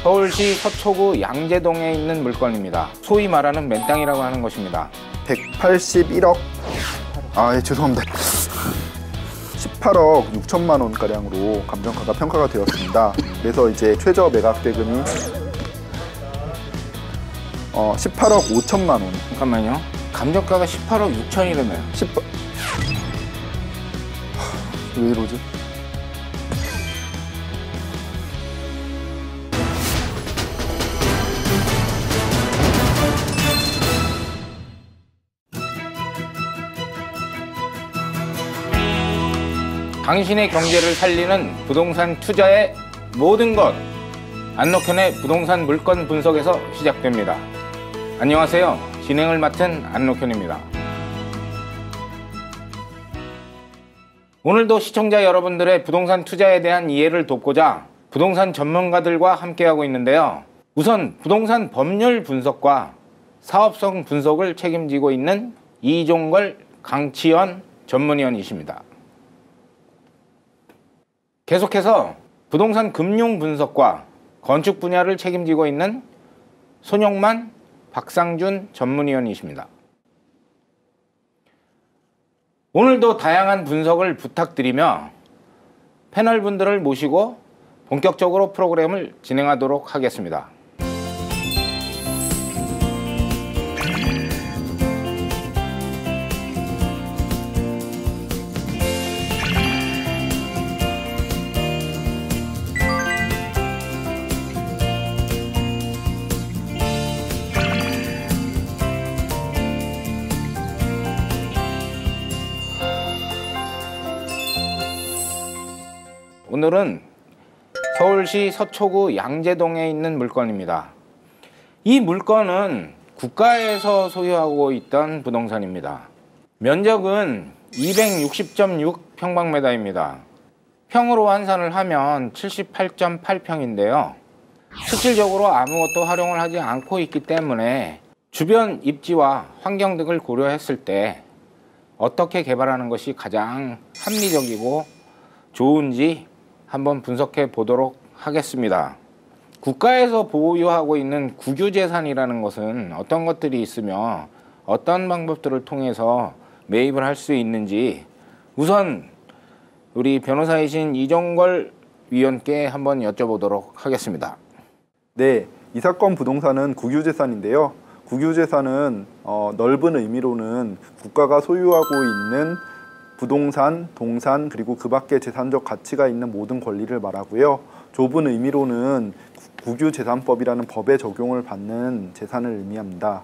서울시 서초구 양재동에 있는 물건입니다. 소위 말하는 맨땅이라고 하는 것입니다. 181억 예, 죄송합니다. 18억 6천만 원가량으로 감정가가 평가가 되었습니다. 그래서 이제 최저 매각 대금이 18억 5천만 원. 잠깐만요. 감정가가 18억 6천이라며요. 왜 이러지? 당신의 경제를 살리는 부동산 투자의 모든 것, 안록현의 부동산 물건 분석에서 시작됩니다. 안녕하세요. 진행을 맡은 안록현입니다. 오늘도 시청자 여러분들의 부동산 투자에 대한 이해를 돕고자 부동산 전문가들과 함께하고 있는데요. 우선 부동산 법률 분석과 사업성 분석을 책임지고 있는 이종걸, 강치현 전문위원이십니다. 계속해서 부동산 금융 분석과 건축 분야를 책임지고 있는 손영만, 박상준 전문위원이십니다. 오늘도 다양한 분석을 부탁드리며 패널분들을 모시고 본격적으로 프로그램을 진행하도록 하겠습니다. 오늘은 서울시 서초구 양재동에 있는 물건입니다. 이 물건은 국가에서 소유하고 있던 부동산입니다. 면적은 260.6평방미터입니다. 평으로 환산을 하면 78.8평인데요. 실질적으로 아무것도 활용을 하지 않고 있기 때문에 주변 입지와 환경 등을 고려했을 때 어떻게 개발하는 것이 가장 합리적이고 좋은지 한번 분석해 보도록 하겠습니다. 국가에서 보유하고 있는 국유재산이라는 것은 어떤 것들이 있으며 어떤 방법들을 통해서 매입을 할 수 있는지 우선 우리 변호사이신 이종걸 위원께 한번 여쭤보도록 하겠습니다. 네, 이 사건 부동산은 국유재산인데요. 국유재산은 넓은 의미로는 국가가 소유하고 있는 부동산, 동산, 그리고 그 밖에 재산적 가치가 있는 모든 권리를 말하고요. 좁은 의미로는 국유재산법이라는 법의 적용을 받는 재산을 의미합니다.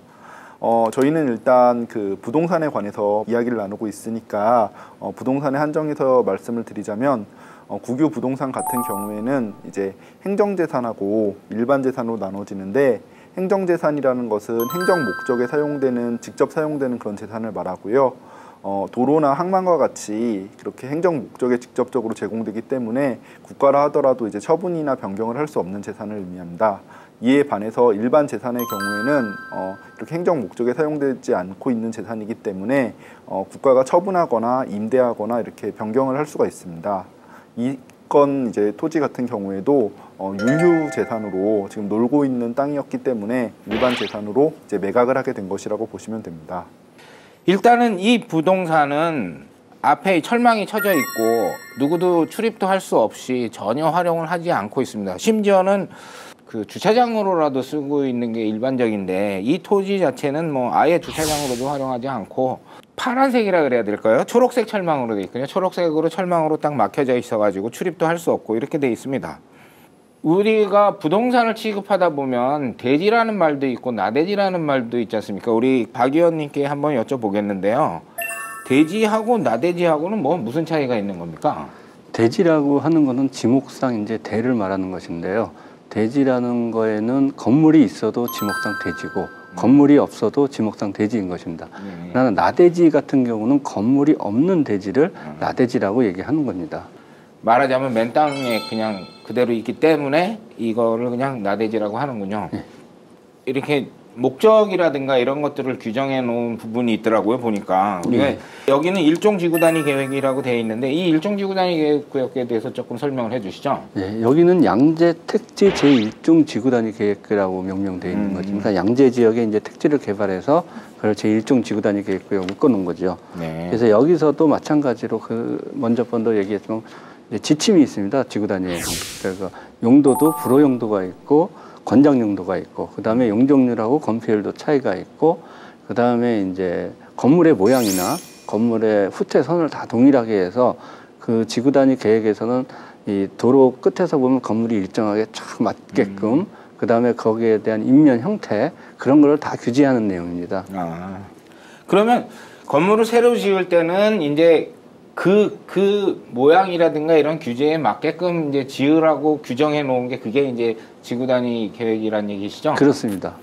저희는 일단 그 부동산에 관해서 이야기를 나누고 있으니까 부동산에 한정해서 말씀을 드리자면 국유 부동산 같은 경우에는 이제 행정재산하고 일반재산으로 나눠지는데 행정재산이라는 것은 행정 목적에 사용되는, 직접 사용되는 그런 재산을 말하고요. 도로나 항만과 같이 그렇게 행정 목적에 직접적으로 제공되기 때문에 국가라 하더라도 이제 처분이나 변경을 할 수 없는 재산을 의미합니다. 이에 반해서 일반 재산의 경우에는 이렇게 행정 목적에 사용되지 않고 있는 재산이기 때문에 국가가 처분하거나 임대하거나 이렇게 변경을 할 수가 있습니다. 이건 이제 토지 같은 경우에도 유휴 재산으로 지금 놀고 있는 땅이었기 때문에 일반 재산으로 이제 매각을 하게 된 것이라고 보시면 됩니다. 일단은 이 부동산은 앞에 철망이 쳐져 있고 누구도 출입도 할 수 없이 전혀 활용을 하지 않고 있습니다. 심지어는 그 주차장으로라도 쓰고 있는 게 일반적인데 이 토지 자체는 뭐 아예 주차장으로도 활용하지 않고 파란색이라 그래야 될까요? 초록색 철망으로 돼 있거든요. 초록색으로 철망으로 딱 막혀져 있어가지고 출입도 할 수 없고 이렇게 돼 있습니다. 우리가 부동산을 취급하다 보면 대지라는 말도 있고 나대지라는 말도 있지 않습니까? 우리 박 의원님께 한번 여쭤보겠는데요. 대지하고 나대지하고는 뭐 무슨 차이가 있는 겁니까? 대지라고 하는 거는 지목상 이제 대를 말하는 것인데요. 대지라는 거에는 건물이 있어도 지목상 대지고 건물이 없어도 지목상 대지인 것입니다. 나는 나대지 같은 경우는 건물이 없는 대지를 나대지라고 얘기하는 겁니다. 말하자면 맨 땅에 그냥 그대로 있기 때문에 이거를 그냥 나대지라고 하는군요. 네. 이렇게 목적이라든가 이런 것들을 규정해 놓은 부분이 있더라고요. 보니까 우리가 여기는 일종 지구 단위 계획이라고 되어 있는데 이 일종 지구 단위 계획 구역에 대해서 조금 설명을 해주시죠. 네, 여기는 양재 택지 제1종 지구 단위 계획이라고 명명되어 있는 거죠. 그러니까 양재 지역에 이제 택지를 개발해서 그걸 제1종 지구 단위 계획 구역을 묶어놓은 거죠. 네. 그래서 여기서도 마찬가지로 먼저 번도 얘기했지만 지침이 있습니다. 지구 단위에. 그래서 용도도 불호 용도가 있고 권장 용도가 있고, 그 다음에 용적률하고 건폐율도 차이가 있고, 그 다음에 이제 건물의 모양이나 건물의 후퇴 선을 다 동일하게 해서 그 지구 단위 계획에서는 이 도로 끝에서 보면 건물이 일정하게 쫙 맞게끔, 그 다음에 거기에 대한 인면 형태 그런 걸 다 규제하는 내용입니다. 아, 그러면 건물을 새로 지을 때는 이제 그 모양이라든가 이런 규제에 맞게끔 이제 지으라고 규정해 놓은 게 그게 이제 지구 단위 계획이란 얘기시죠? 그렇습니다.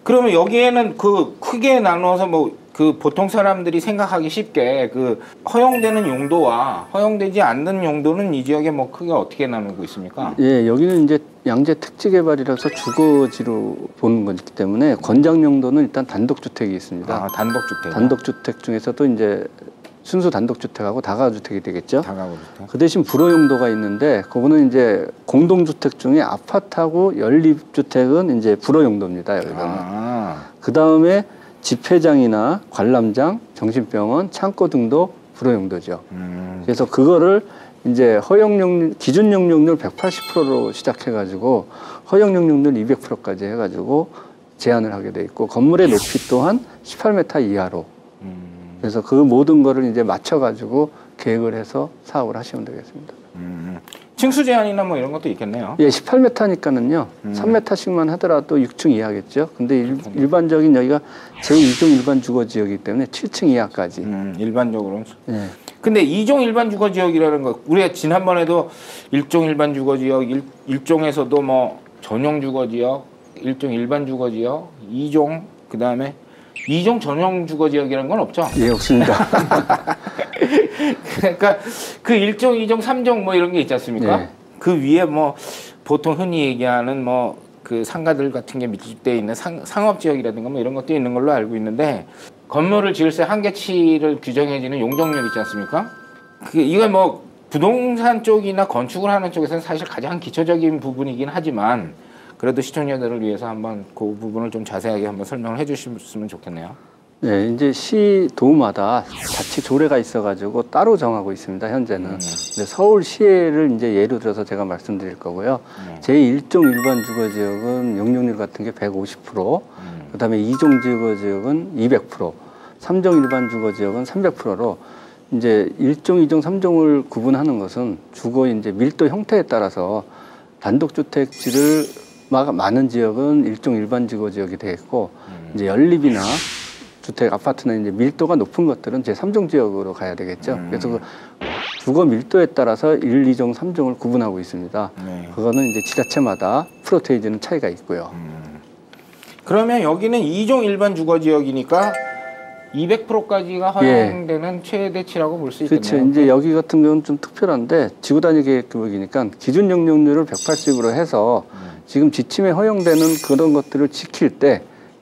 그러면 여기에는 그 크게 나눠서 뭐 그 보통 사람들이 생각하기 쉽게 그 허용되는 용도와 허용되지 않는 용도는 이 지역에 뭐 크게 어떻게 나누고 있습니까? 예, 여기는 이제 양재 택지 개발이라서 주거지로 보는 거기 때문에 권장 용도는 일단 단독주택이 있습니다. 아, 단독주택. 단독주택 중에서도 이제 순수 단독주택하고 다가구주택이 되겠죠. 다가구주택. 그 대신 불호 용도가 있는데 그거는 이제 공동주택 중에 아파트하고 연립주택은 이제 불호 용도입니다. 여기는. 그 다음에 집회장이나 관람장, 정신병원, 창고 등도 불호 용도죠. 그래서 그거를 이제 기준 용적률 180%로 시작해가지고 허용 용적률 200%까지 해가지고 제한을 하게 돼 있고 건물의 높이 또한 18m 이하로. 그래서 그 모든 거를 이제 맞춰가지고 계획을 해서 사업을 하시면 되겠습니다. 층수 제한이나 뭐 이런 것도 있겠네요. 예, 18m니까는요. 3m씩만 하더라도 6층 이하겠죠. 근데 일반적인 여기가 제2종 일반 주거 지역이기 때문에 7층 이하까지. 일반적으로는. 예. 근데 2종 일반 주거 지역이라는 거 우리가 지난번에도 1종 일반 주거 지역, 1종에서도 뭐 전용 주거 지역, 1종 일반 주거 지역, 2종 그다음에 2종 전용 주거 지역이라는 건 없죠? 예, 없습니다. 그러니까 그 1종, 2종, 3종 뭐 이런 게 있지 않습니까? 예. 그 위에 뭐 보통 흔히 얘기하는 뭐 그 상가들 같은 게 밀집되어 있는 상업 지역이라든가 뭐 이런 것도 있는 걸로 알고 있는데 건물을 지을 때 한계치를 규정해지는 용적률 있지 않습니까? 이건 뭐 부동산 쪽이나 건축을 하는 쪽에서는 사실 가장 기초적인 부분이긴 하지만 그래도 시청자들을 위해서 한번 그 부분을 좀 자세하게 한번 설명을 해주셨으면 좋겠네요. 네, 이제 시도마다 자치 조례가 있어가지고 따로 정하고 있습니다. 현재는. 근데 서울시를 이제 예로 들어서 제가 말씀드릴 거고요. 제1종 일반 주거지역은 용적률 같은 게 150%, 그다음에 2종 주거지역은 200%, 3종 일반 주거지역은 300%로 이제 1종, 2종, 3종을 구분하는 것은 주거 이제 밀도 형태에 따라서 단독주택지를 많은 지역은 일종 일반 주거 지역이 되겠고 이제 연립이나 주택 아파트는 이제 밀도가 높은 것들은 제3종 지역으로 가야 되겠죠. 그래서 그 주거 밀도에 따라서 1, 2종, 3종을 구분하고 있습니다. 그거는 이제 지자체마다 프로테이지는 차이가 있고요. 그러면 여기는 2종 일반 주거 지역이니까 200%까지가 허용되는 최대치라고 볼 수 있겠네요. 그렇죠. 이제 여기 같은 경우는 좀 특별한데 지구 단위 계획 구역이니까 기준 용적률을 180으로 해서 지금 지침에 허용되는 그런 것들을 지킬 때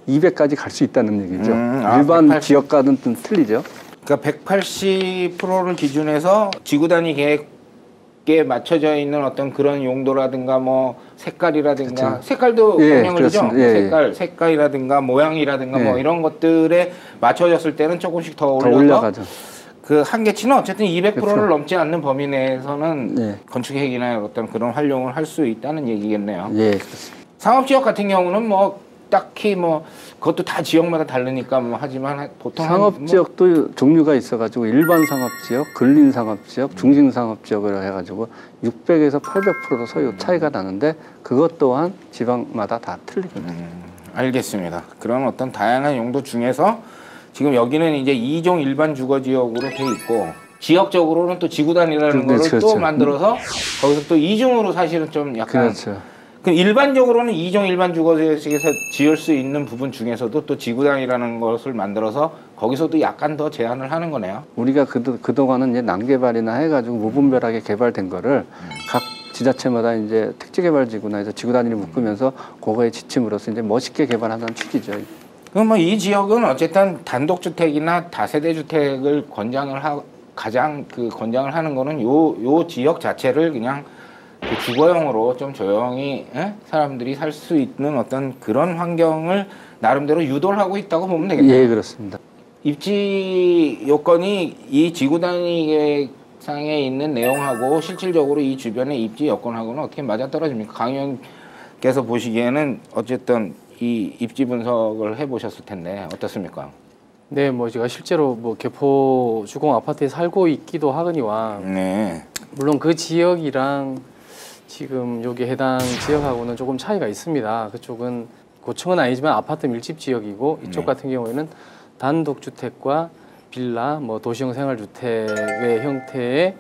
200까지 갈 수 있다는 얘기죠. 일반 180. 지역과는 좀 틀리죠. 그러니까 180%를 기준해서 지구 단위 계획에 맞춰져 있는 어떤 그런 용도라든가 뭐 색깔이라든가 그렇죠. 색깔도 영향을 주죠. 예. 색깔이라든가 모양이라든가 뭐 이런 것들에 맞춰졌을 때는 조금씩 더 올라가죠. 그 한계치는 어쨌든 200%를 그렇죠. 넘지 않는 범위 내에서는 건축계획이나 어떤 그런 활용을 할 수 있다는 얘기겠네요. 예, 그렇습니다. 상업지역 같은 경우는 뭐 딱히 뭐 그것도 다 지역마다 다르니까 뭐 하지만 보통 상업지역도 종류가 있어가지고 일반 상업지역, 근린 상업지역, 중심 상업지역을 해가지고 600에서 800% 소요 차이가 나는데 그것 또한 지방마다 다 틀리거든요. 알겠습니다. 그런 어떤 다양한 용도 중에서 지금 여기는 이제 2종 일반 주거지역으로 돼 있고 지역적으로는 또 지구단이라는 거를 그렇죠. 또 만들어서 거기서 또 2중으로 사실은 좀 약간 그렇죠. 그럼 일반적으로는 2종 일반 주거지역에서 지을 수 있는 부분 중에서도 또 지구단이라는 것을 만들어서 거기서도 약간 더 제한을 하는 거네요. 우리가 그동안은 이제 난개발이나 해가지고 무분별하게 개발된 거를 각 지자체마다 이제 택지개발지구나 해서 지구 단위를 묶으면서 그거의 지침으로서 이제 멋있게 개발하는 취지죠. 그럼 뭐 이 지역은 어쨌든 단독주택이나 다세대 주택을 가장 권장을 하는 거는 요 지역 자체를 그냥 그 주거용으로 좀 조용히 사람들이 살 수 있는 어떤 그런 환경을 나름대로 유도를 하고 있다고 보면 되겠네요. 예, 그렇습니다. 입지 요건이 이 지구 단위 계획상에 있는 내용하고 실질적으로 이 주변의 입지 여건하고는 어떻게 맞아떨어집니까? 강 의원께서 보시기에는 어쨌든 이 입지 분석을 해보셨을 텐데 어떻습니까? 네, 뭐 제가 실제로 뭐 개포 주공 아파트에 살고 있기도 하거니와 네. 물론 그 지역이랑 지금 여기 해당 지역하고는 조금 차이가 있습니다. 그쪽은 고층은 아니지만 아파트 밀집 지역이고 이쪽 네. 같은 경우에는 단독주택과 빌라, 뭐 도시형 생활주택의 형태의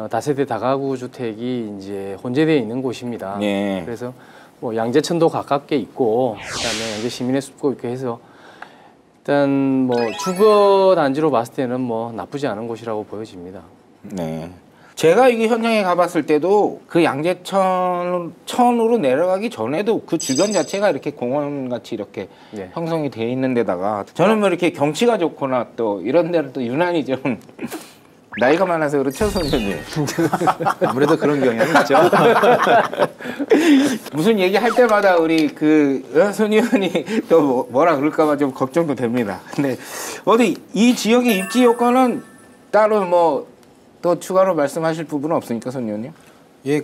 다세대 다가구 주택이 이제 혼재되어 있는 곳입니다. 네. 그래서 뭐 양재천도 가깝게 있고 그다음에 양재 시민의 숲도 있고 해서 일단 뭐 주거 단지로 봤을 때는 뭐 나쁘지 않은 곳이라고 보여집니다. 네. 제가 이게 현장에 가봤을 때도 그 양재천으로 내려가기 전에도 그 주변 자체가 이렇게 공원 같이 이렇게 네. 형성이 돼 있는 데다가 저는 뭐 이렇게 경치가 좋거나 또 이런 데를 또 유난히 좀 나이가 많아서 그렇죠, 선생님? 아무래도 그런 경향이 있죠. 무슨 얘기 할 때마다 우리 손 의원이 또 뭐라 그럴까봐 좀 걱정도 됩니다. 근데 어디 이 지역의 입지 요건은 따로 뭐 또 추가로 말씀하실 부분은 없으니까, 손 의원님? 예,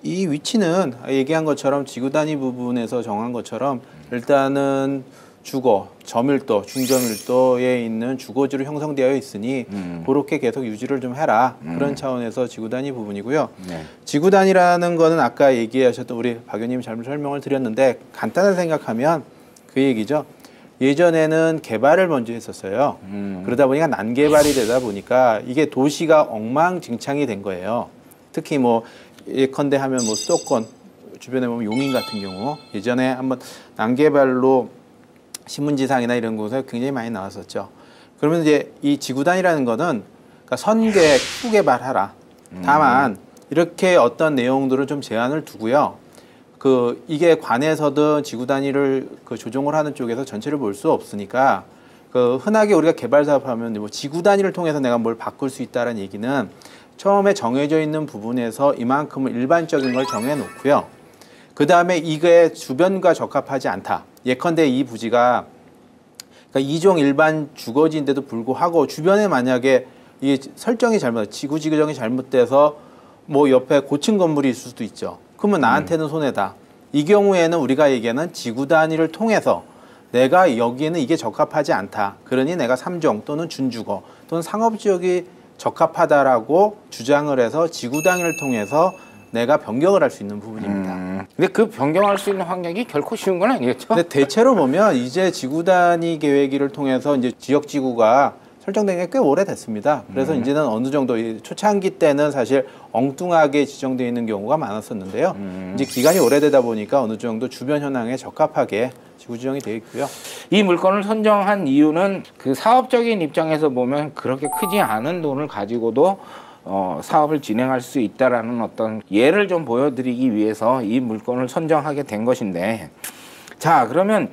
이 위치는 얘기한 것처럼 지구 단위 부분에서 정한 것처럼 일단은 주거, 저밀도, 중저밀도에 있는 주거지로 형성되어 있으니 그렇게 계속 유지를 좀 해라. 그런 차원에서 지구 단위 부분이고요. 네. 지구 단위라는 거는 아까 얘기하셨던 우리 박 의원님이 잘못 설명을 드렸는데 간단하게 생각하면 그 얘기죠. 예전에는 개발을 먼저 했었어요. 그러다 보니까 난개발이 되다 보니까 이게 도시가 엉망진창이 된 거예요. 특히 뭐 예컨대 하면 뭐 수도권 주변에 보면 용인 같은 경우 예전에 한번 난개발로 신문지상이나 이런 곳에 굉장히 많이 나왔었죠. 그러면 이제 이 지구 단위라는 거는 그러니까 선계획, 후개발하라. 다만 이렇게 어떤 내용들을 좀 제한을 두고요. 이게 관에서든 지구 단위를 조정을 하는 쪽에서 전체를 볼 수 없으니까 흔하게 우리가 개발 사업하면 뭐 지구 단위를 통해서 내가 뭘 바꿀 수 있다는 얘기는 처음에 정해져 있는 부분에서 이만큼을 일반적인 걸 정해 놓고요. 그 다음에 이게 주변과 적합하지 않다. 예컨대 이 부지가 그러니까 2종 일반 주거지인데도 불구하고 주변에 만약에 이게 설정이 지구 지정이 잘못돼서 뭐 옆에 고층 건물이 있을 수도 있죠. 그러면 나한테는 손해다. 이 경우에는 우리가 얘기하는 지구 단위를 통해서 내가 여기에는 이게 적합하지 않다. 그러니 내가 3종 또는 준주거 또는 상업지역이 적합하다라고 주장을 해서 지구 단위를 통해서 내가 변경을 할 수 있는 부분입니다. 근데 그 변경할 수 있는 환경이 결코 쉬운 건 아니겠죠? 근데 대체로 보면 이제 지구 단위 계획을 통해서 이제 지역 지구가 설정된 게 꽤 오래됐습니다. 그래서 이제는 어느 정도 초창기 때는 사실 엉뚱하게 지정되어 있는 경우가 많았었는데요. 이제 기간이 오래되다 보니까 어느 정도 주변 현황에 적합하게 지구 지정이 되어 있고요. 이 물건을 선정한 이유는 그 사업적인 입장에서 보면 그렇게 크지 않은 돈을 가지고도 사업을 진행할 수 있다라는 어떤 예를 좀 보여드리기 위해서 이 물건을 선정하게 된 것인데, 자, 그러면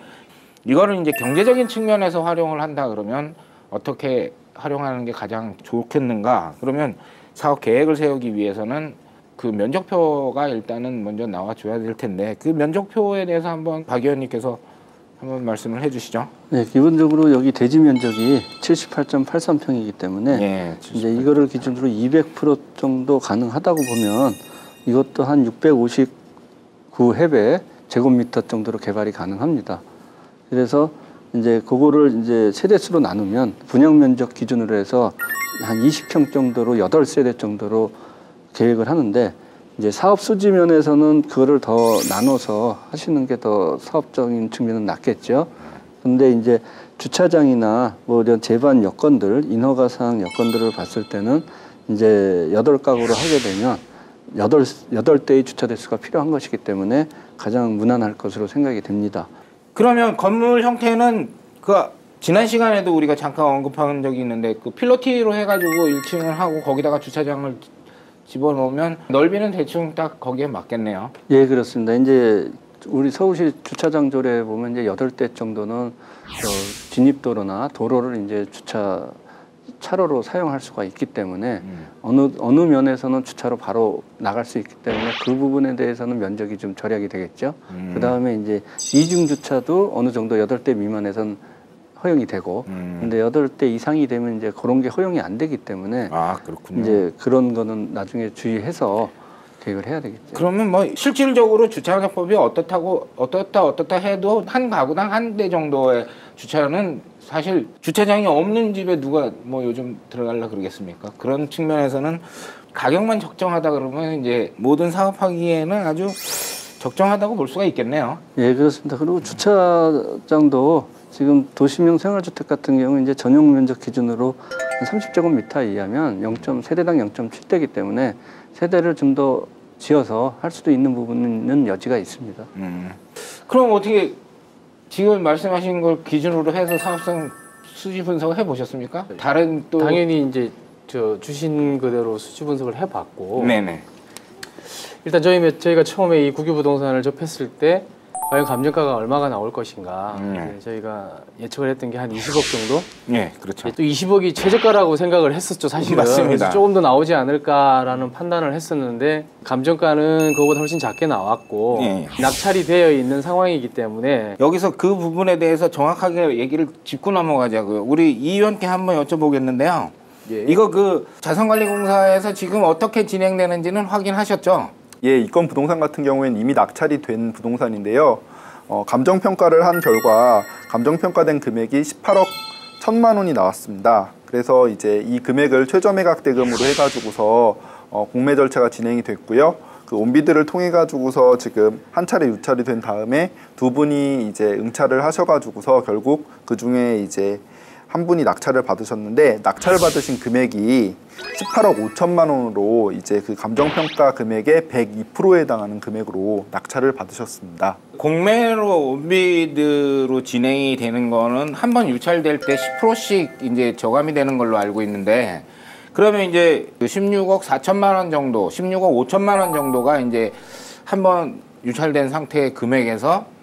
이거를 이제 경제적인 측면에서 활용을 한다 그러면 어떻게 활용하는 게 가장 좋겠는가? 그러면 사업 계획을 세우기 위해서는 그 면적표가 일단은 먼저 나와줘야 될 텐데 그 면적표에 대해서 한번 박 의원님께서 한번 말씀을 해주시죠. 네, 기본적으로 여기 대지 면적이 78.83평이기 때문에 예, 이제 이거를 기준으로 200% 정도 가능하다고 보면 이것도 한 659해배 제곱미터 정도로 개발이 가능합니다. 그래서 이제 그거를 이제 세대수로 나누면 분양 면적 기준으로 해서 한 20평 정도로 8세대 정도로 계획을 하는데 이제 사업 수지 면에서는 그거를 더 나눠서 하시는 게 더 사업적인 측면은 낫겠죠. 근데 이제 주차장이나 뭐 이런 제반 여건들, 인허가사항 여건들을 봤을 때는 이제 8가구로 하게 되면 8대의 주차 대수가 필요한 것이기 때문에 가장 무난할 것으로 생각이 됩니다. 그러면 건물 형태는 지난 시간에도 우리가 잠깐 언급한 적이 있는데 그 필로티로 해가지고 1층을 하고 거기다가 주차장을 집어넣으면 넓이는 대충 딱 거기에 맞겠네요. 예, 그렇습니다. 이제 우리 서울시 주차장 조례에 보면 이제 8대 정도는 진입도로나 도로를 이제 차로로 사용할 수가 있기 때문에 어느 면에서는 주차로 바로 나갈 수 있기 때문에 그 부분에 대해서는 면적이 좀 절약이 되겠죠. 그 다음에 이제 이중 주차도 어느 정도 8대 미만에선 허용이 되고, 근데 8대 이상이 되면 이제 그런 게 허용이 안 되기 때문에 그렇군요. 이제 그런 거는 나중에 주의해서 계획을 해야 되겠죠. 그러면 뭐 실질적으로 주차장법이 어떻다 해도 한 가구당 한 대 정도의 주차는 사실 주차장이 없는 집에 누가 뭐 요즘 들어가려 그러겠습니까? 그런 측면에서는 가격만 적정하다 그러면 이제 모든 사업하기에는 아주 적정하다고 볼 수가 있겠네요. 예, 그렇습니다. 그리고 주차장도 지금 도시명 생활주택 같은 경우 이제 전용 면적 기준으로 30제곱미터 이하면 세대당 0.7대이기 때문에 세대를 좀 더 지어서 할 수도 있는 부분은 여지가 있습니다. 그럼 어떻게 지금 말씀하신 걸 기준으로 해서 사업성 수지 분석을 해보셨습니까? 다른 또 당연히 이제 주신 그대로 수지 분석을 해봤고, 네네. 일단 저희가 처음에 이 국유 부동산을 접했을 때 과연 감정가가 얼마가 나올 것인가 저희가 예측을 했던 게 한 20억 정도? 네, 그렇죠. 또 20억이 최저가라고 생각을 했었죠, 사실은. 맞습니다. 그래서 조금 더 나오지 않을까라는 판단을 했었는데 감정가는 그거보다 훨씬 작게 나왔고 낙찰이 되어 있는 상황이기 때문에 여기서 그 부분에 대해서 정확하게 얘기를 짚고 넘어가자고요. 우리 이 의원께 한번 여쭤보겠는데요. 이거 그 자산관리공사에서 지금 어떻게 진행되는지는 확인하셨죠? 예, 이 건 부동산 같은 경우에는 이미 낙찰이 된 부동산인데요. 감정평가를 한 결과 감정평가된 금액이 18억 1천만 원이 나왔습니다. 그래서 이제 이 금액을 최저매각 대금으로 해가지고서 공매 절차가 진행이 됐고요. 그 온비드를 통해 가지고서 지금 한 차례 유찰이 된 다음에 두 분이 이제 응찰을 하셔가지고서 결국 그 중에 이제 한 분이 낙찰을 받으셨는데 낙찰 받으신 금액이 18억 5천만 원으로 이제 그 감정평가 금액의 102%에 해당하는 금액으로 낙찰을 받으셨습니다. 공매로 온비드로 진행이 되는 거는 한 번 유찰될 때 10%씩 이제 저감이 되는 걸로 알고 있는데, 그러면 이제 16억 4천만 원 정도, 16억 5천만 원 정도가 이제 한 번 유찰된 상태의 금액에서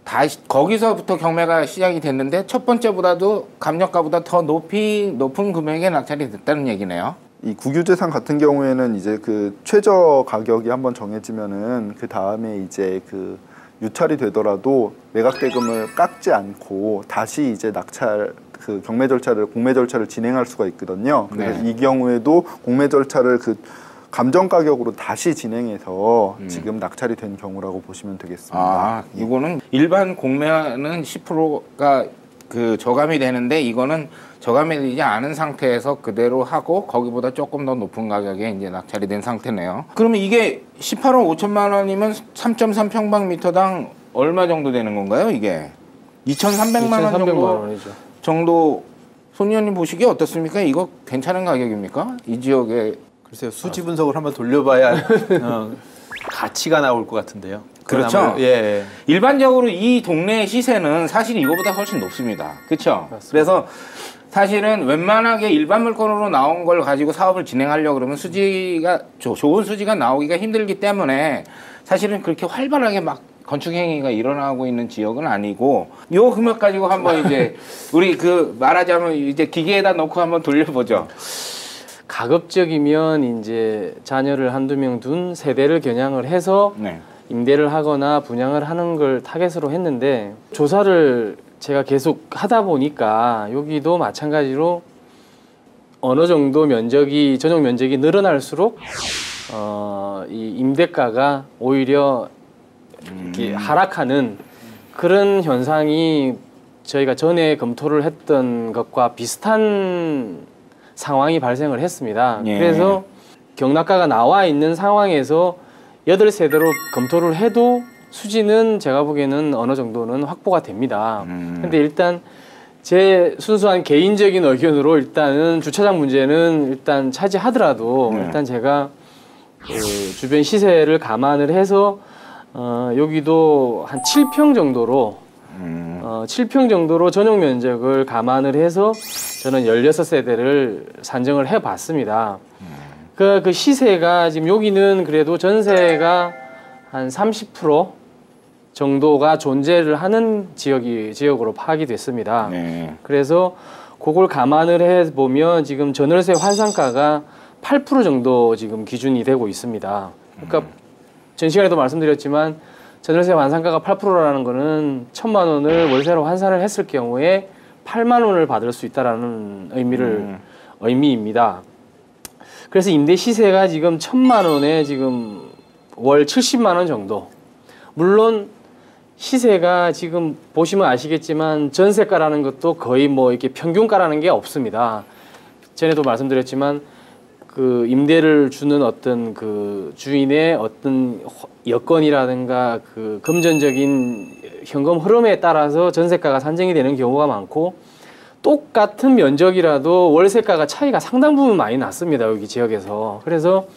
다시 거기서부터 경매가 시작이 됐는데 첫 번째보다도 감정가보다 더 높은 금액에 낙찰이 됐다는 얘기네요. 이 국유재산 같은 경우에는 이제 그 최저 가격이 한번 정해지면은 그 다음에 이제 그 유찰이 되더라도 매각 대금을 깎지 않고 다시 이제 낙찰 그 공매 절차를 진행할 수가 있거든요. 그래서 이 경우에도 공매 절차를 그 감정 가격으로 다시 진행해서 지금 낙찰이 된 경우라고 보시면 되겠습니다. 이거는 일반 공매는 10%가 그 저감이 되는데 이거는 저감이 되지 않은 상태에서 그대로 하고 거기보다 조금 더 높은 가격에 이제 낙찰이 된 상태네요. 그러면 이게 18억 5천만 원이면 3.3평방미터당 얼마 정도 되는 건가요, 이게? 2,300만 원 정도 정도. 손 의원님 보시기에 어떻습니까? 이거 괜찮은 가격입니까? 이 지역에. 글쎄요, 수지 분석을 한번 돌려봐야 가치가 나올 것 같은데요. 그렇죠. 예. 일반적으로 이 동네의 시세는 사실 이거보다 훨씬 높습니다. 그렇죠? 그래서 사실은 웬만하게 일반 물건으로 나온 걸 가지고 사업을 진행하려고 그러면 수지가 좋은 수지가 나오기가 힘들기 때문에 사실은 그렇게 활발하게 막 건축 행위가 일어나고 있는 지역은 아니고, 요 금액 가지고 한번 이제 우리 그 말하자면 이제 기계에다 넣고 한번 돌려보죠. 가급적이면 이제 자녀를 한두 명 둔 세대를 겨냥을 해서 임대를 하거나 분양을 하는 걸 타겟으로 했는데, 조사를 제가 계속 하다 보니까 여기도 마찬가지로 어느 정도 전용 면적이 늘어날수록 이 임대가가 오히려 이렇게 하락하는 그런 현상이 저희가 전에 검토를 했던 것과 비슷한 상황이 발생을 했습니다. 그래서 경락가가 나와 있는 상황에서 8세대로 검토를 해도 수지는 제가 보기에는 어느 정도는 확보가 됩니다. 근데 일단 제 순수한 개인적인 의견으로 일단은 주차장 문제는 일단 차지하더라도 일단 제가 그 주변 시세를 감안을 해서 여기도 한 7평 정도로 7평 정도로 전용 면적을 감안을 해서 저는 16세대를 산정을 해봤습니다. 그 시세가 지금 여기는 그래도 전세가 한 30% 정도가 존재를 하는 지역으로 파악이 됐습니다. 네. 그래서 그걸 감안을 해보면 지금 전월세 환산가가 8% 정도 지금 기준이 되고 있습니다. 그러니까 전 시간에도 말씀드렸지만 전월세 환산가가 8%라는 거는 1,000만 원을 월세로 환산을 했을 경우에 8만 원을 받을 수 있다라는 의미입니다. 그래서 임대 시세가 지금 1,000만 원에 지금 월 70만 원 정도. 물론 시세가 지금 보시면 아시겠지만 전세가라는 것도 거의 뭐 이렇게 평균가라는 게 없습니다. 전에도 말씀드렸지만 그 임대를 주는 어떤 그 주인의 어떤 여건이라든가 그 금전적인 현금 흐름에 따라서 전세가가 산정이 되는 경우가 많고 똑같은 면적이라도 월세가가 차이가 상당 부분 많이 났습니다. 여기 지역에서. 그래서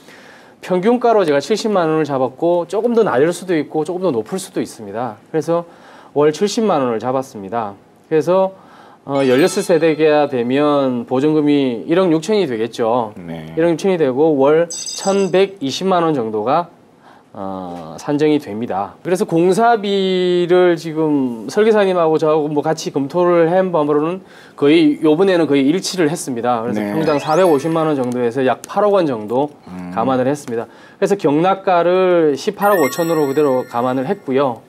평균가로 제가 70만 원을 잡았고 조금 더 낮을 수도 있고 조금 더 높을 수도 있습니다. 그래서 월 70만 원을 잡았습니다. 그래서 16세대가 되면 보증금이 1억 6천이 되겠죠. 네. 1억 6천이 되고 월 1,120만 원 정도가 산정이 됩니다. 그래서 공사비를 지금 설계사님하고 저하고 뭐 같이 검토를 한 바로는 거의 요번에는 거의 일치를 했습니다. 그래서 네. 평당 450만 원 정도에서 약 8억 원 정도 감안을 했습니다. 그래서 경락가를 18억 5천으로 그대로 감안을 했고요.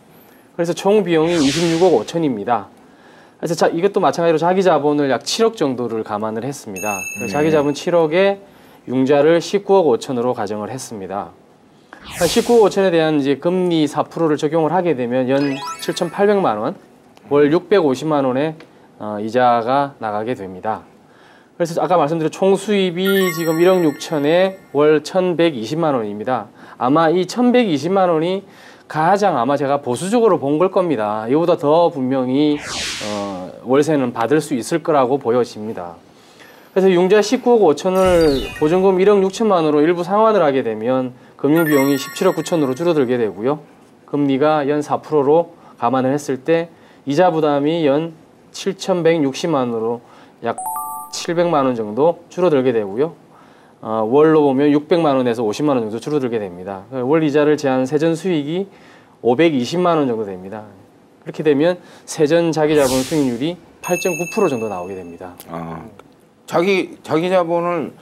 그래서 총 비용이 26억 5천입니다. 그래서 이것도 마찬가지로 자기 자본을 약 7억 정도를 감안을 했습니다. 네. 자기 자본 7억에 융자를 19억 5천으로 가정을 했습니다. 19억 5천에 대한 이제 금리 4%를 적용을 하게 되면 연 7,800만 원, 월 650만 원의 이자가 나가게 됩니다. 그래서 아까 말씀드린 총 수입이 지금 1억 6천에 월 1,120만 원입니다. 아마 이 1,120만 원이 가장 아마 제가 보수적으로 본 걸 겁니다. 이보다 더 분명히 월세는 받을 수 있을 거라고 보여집니다. 그래서 융자 19억 5천을 보증금 1억 6천만 원으로 일부 상환을 하게 되면 금융비용이 17억 9천으로 줄어들게 되고요. 금리가 연 4%로 감안을 했을 때 이자 부담이 연 7,160만 원으로 약 700만 원 정도 줄어들게 되고요. 월로 보면 600만 원에서 50만 원 정도 줄어들게 됩니다. 월 이자를 제한 세전 수익이 520만 원 정도 됩니다. 그렇게 되면 세전 자기 자본 수익률이 8.9% 정도 나오게 됩니다. 자기 자본을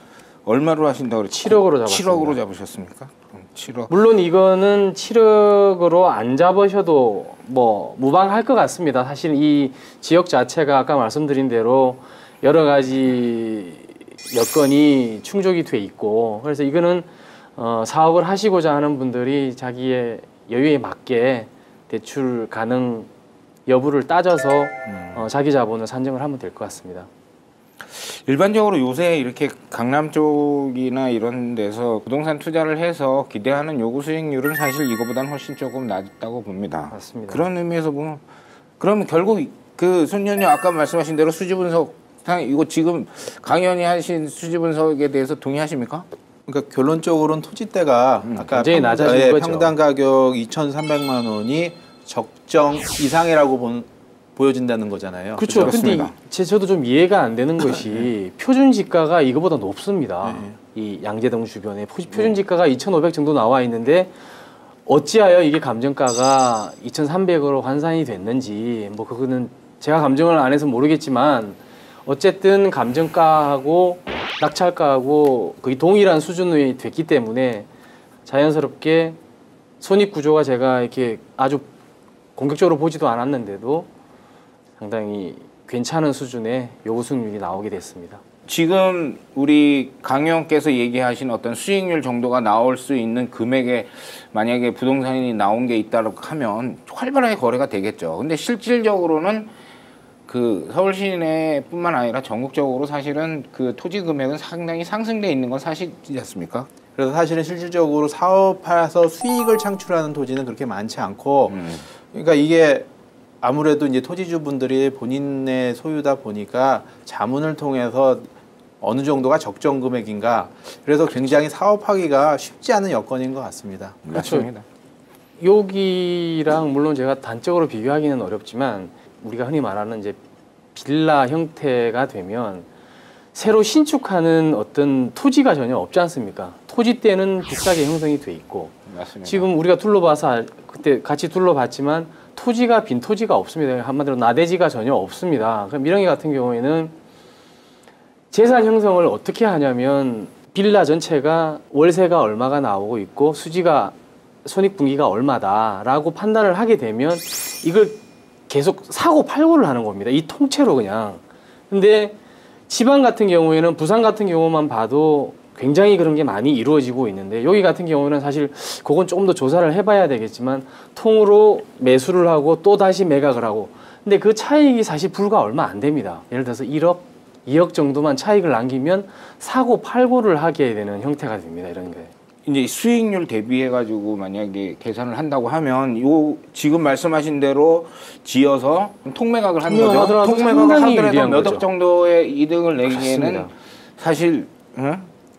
얼마로 하신다고 그랬죠? 7억으로 잡았습니다. 7억으로 잡으셨습니까? 7억. 물론 이거는 7억으로 안 잡으셔도 뭐 무방할 것 같습니다. 사실 이 지역 자체가 아까 말씀드린 대로 여러 가지 여건이 충족이 돼 있고 그래서 이거는 사업을 하시고자 하는 분들이 자기의 여유에 맞게 대출 가능 여부를 따져서 자기 자본을 산정을 하면 될 것 같습니다. 일반적으로 요새 이렇게 강남 쪽이나 이런 데서 부동산 투자를 해서 기대하는 요구 수익률은 사실 이거보다는 훨씬 조금 낮다고 봅니다. 맞습니다. 그런 의미에서 보면 그러면 결국 그 손님님 아까 말씀하신 대로 수지 분석 이거 지금 강연이 하신 수지 분석에 대해서 동의하십니까? 그러니까 결론적으로는 토지대가 아까 굉장히 낮아진 거죠. 평당 가격 2,300만 원이 적정 이상이라고 보여진다는 거잖아요. 그렇죠. 근데 저도 좀 이해가 안 되는 것이 표준 지가가 이거보다 높습니다. 이 양재동 주변에 표준 지가가 2,500 정도 나와 있는데 어찌하여 이게 감정가가 2,300으로 환산이 됐는지 뭐 그거는 제가 감정을 안 해서 모르겠지만 어쨌든 감정가하고 낙찰가하고 거의 동일한 수준이 됐기 때문에 자연스럽게 손익 구조가 제가 이렇게 아주 공격적으로 보지도 않았는데도 상당히 괜찮은 수준의 요구 수익률이 나오게 됐습니다. 지금 우리 강 의원께서 얘기하신 어떤 수익률 정도가 나올 수 있는 금액에 만약에 부동산이 나온 게 있다고 하면 활발하게 거래가 되겠죠. 근데 실질적으로는 그 서울 시내뿐만 아니라 전국적으로 사실은 그 토지 금액은 상당히 상승돼 있는 건 사실이지 않습니까? 그래서 사실은 실질적으로 사업해서 수익을 창출하는 토지는 그렇게 많지 않고 그러니까 이게 아무래도 이제 토지주분들이 본인의 소유다 보니까 자문을 통해서 어느 정도가 적정 금액인가 그래서 굉장히 사업하기가 쉽지 않은 여건인 것 같습니다. 맞습니다. 여기랑 물론 제가 단적으로 비교하기는 어렵지만 우리가 흔히 말하는 이제 빌라 형태가 되면 새로 신축하는 어떤 토지가 전혀 없지 않습니까? 토지 때는 비싸게 형성이 돼 있고 맞습니다. 지금 우리가 둘러봐서 그때 같이 둘러봤지만 토지가 빈 토지가 없습니다. 한마디로 나대지가 전혀 없습니다. 그럼 밀양리 같은 경우에는 재산 형성을 어떻게 하냐면 빌라 전체가 월세가 얼마가 나오고 있고 수지가 손익분기가 얼마다라고 판단을 하게 되면 이걸 계속 사고 팔고를 하는 겁니다. 이 통째로 그냥. 근데 지방 같은 경우에는 부산 같은 경우만 봐도 굉장히 그런 게 많이 이루어지고 있는데 여기 같은 경우는 사실 그건 조금 더 조사를 해봐야 되겠지만 통으로 매수를 하고 또 다시 매각을 하고 근데 그 차익이 사실 불과 얼마 안 됩니다. 예를 들어서 1억, 2억 정도만 차익을 남기면 사고 팔고를 하게 되는 형태가 됩니다. 이런 게. 이제 수익률 대비해 가지고 만약에 계산을 한다고 하면 요 지금 말씀하신 대로 지어서 통매각을 하는 거죠. 통매각을 하더라도 몇 억 정도의 이득을 내기에는 맞습니다. 사실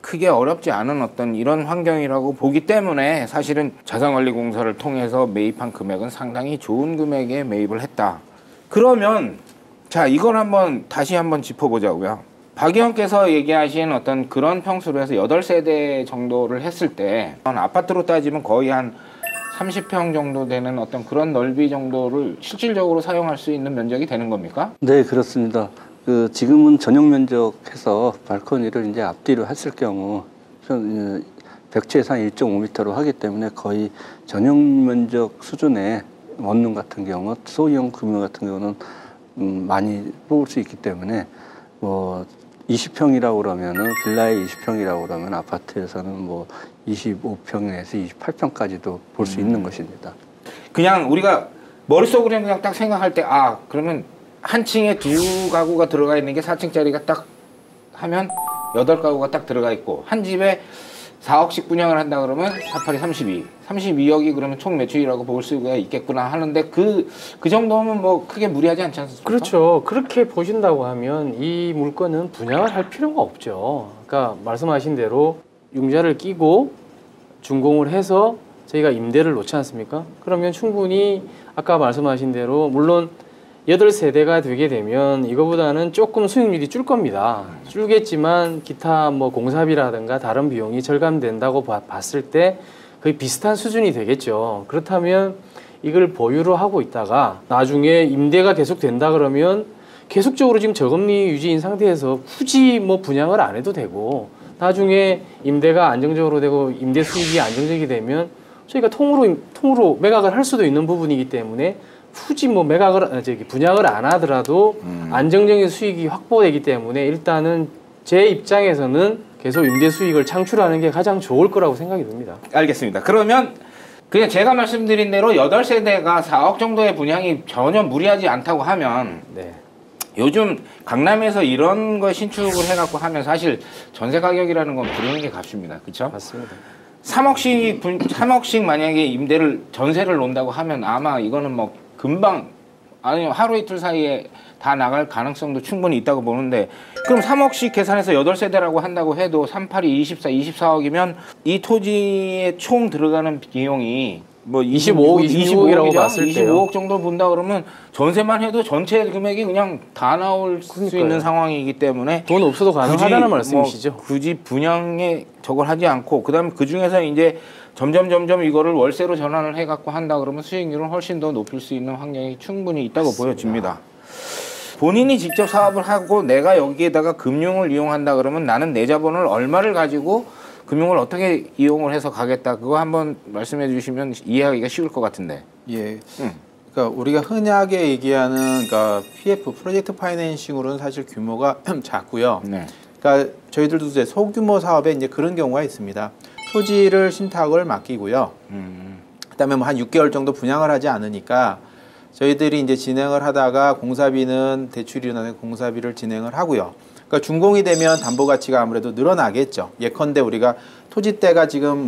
크게 어렵지 않은 어떤 이런 환경이라고 보기 때문에 사실은 자산관리공사를 통해서 매입한 금액은 상당히 좋은 금액에 매입을 했다. 그러면 자 이걸 다시 한번 짚어보자고요. 박 의원께서 얘기하신 어떤 그런 평수로 해서 8세대 정도를 했을 때 아파트로 따지면 거의 한 30평 정도 되는 어떤 그런 넓이 정도를 실질적으로 사용할 수 있는 면적이 되는 겁니까? 네, 그렇습니다. 지금은 전용 면적해서 발코니를 이제 앞뒤로 했을 경우 벽체에서 한 1.5m로 하기 때문에 거의 전용 면적 수준의 원룸 같은 경우, 소형 규모 같은 경우는 많이 뽑을 수 있기 때문에 20평이라고 그러면은 빌라에 20평이라고 그러면 아파트에서는 25평에서 28평까지도 볼 수 있는 것입니다. 그냥 우리가 머릿속으로 그냥 딱 생각할 때 그러면 한 층에 2가구가 들어가 있는 게 4층짜리가 딱 하면 8가구가 딱 들어가 있고 한 집에 4억씩 분양을 한다 그러면 4, 8이 32억이 그러면 총 매출이라고 볼 수가 있겠구나 하는데 그 정도면 크게 무리하지 않지 않습니까? 그렇죠. 그렇게 보신다고 하면 이 물건은 분양을 할 필요가 없죠. 그러니까 말씀하신 대로 융자를 끼고 준공을 해서 저희가 임대를 놓지 않습니까? 그러면 충분히 아까 말씀하신 대로 물론 8세대가 되게 되면 이거보다는 조금 수익률이 줄 겁니다. 줄겠지만 기타 공사비라든가 다른 비용이 절감된다고 봤을 때 거의 비슷한 수준이 되겠죠. 그렇다면 이걸 보유로 하고 있다가 나중에 임대가 계속 된다 그러면 계속적으로 지금 저금리 유지인 상태에서 굳이 분양을 안 해도 되고 나중에 임대가 안정적으로 되고 임대 수익이 안정적이 되면 저희가 통으로 매각을 할 수도 있는 부분이기 때문에 굳이 분양을 안 하더라도 안정적인 수익이 확보되기 때문에 일단은 제 입장에서는 계속 임대 수익을 창출하는 게 가장 좋을 거라고 생각이 듭니다. 알겠습니다. 그러면 그냥 제가 말씀드린 대로 8세대가 4억 정도의 분양이 전혀 무리하지 않다고 하면 네. 요즘 강남에서 이런 거 신축을 해갖고 하면 사실 전세 가격이라는 건 부르는 게 값입니다. 그렇죠? 맞습니다. 3억씩 만약에 전세를 놓는다고 하면 아마 이거는 금방 아니면 하루 이틀 사이에 다 나갈 가능성도 충분히 있다고 보는데 그럼 3억씩 계산해서 8세대라고 한다고 해도 3, 8이 24억이면 이 토지에 총 들어가는 비용이 25억이라고 봤을 때요. 25억 정도 본다 그러면 전세만 해도 전체 금액이 그냥 다 나올 수 있는 상황이기 때문에 돈 없어도 가능하다는 말씀이시죠? 굳이 분양에 저걸 하지 않고 그다음에 그 중에서 이제 점점 이거를 월세로 전환을 해갖고 한다 그러면 수익률은 훨씬 더 높일 수 있는 환경이 충분히 있다고 보여집니다. 본인이 직접 사업을 하고 내가 여기에다가 금융을 이용한다 그러면 나는 내 자본을 얼마를 가지고 금융을 어떻게 이용을 해서 가겠다 그거 한번 말씀해 주시면 이해하기가 쉬울 것 같은데. 예. 그러니까 우리가 흔하게 얘기하는 PF 프로젝트 파이낸싱으로는 사실 규모가 작고요. 네. 그러니까 저희들도 이제 소규모 사업에 이제 그런 경우가 있습니다. 토지를 신탁을 맡기고요. 그다음에 한 6개월 정도 분양을 하지 않으니까 저희들이 이제 진행을 하다가 공사비는 대출이나 공사비를 진행을 하고요. 그러니까 준공이 되면 담보 가치가 아무래도 늘어나겠죠. 예컨대 우리가 토지대가 지금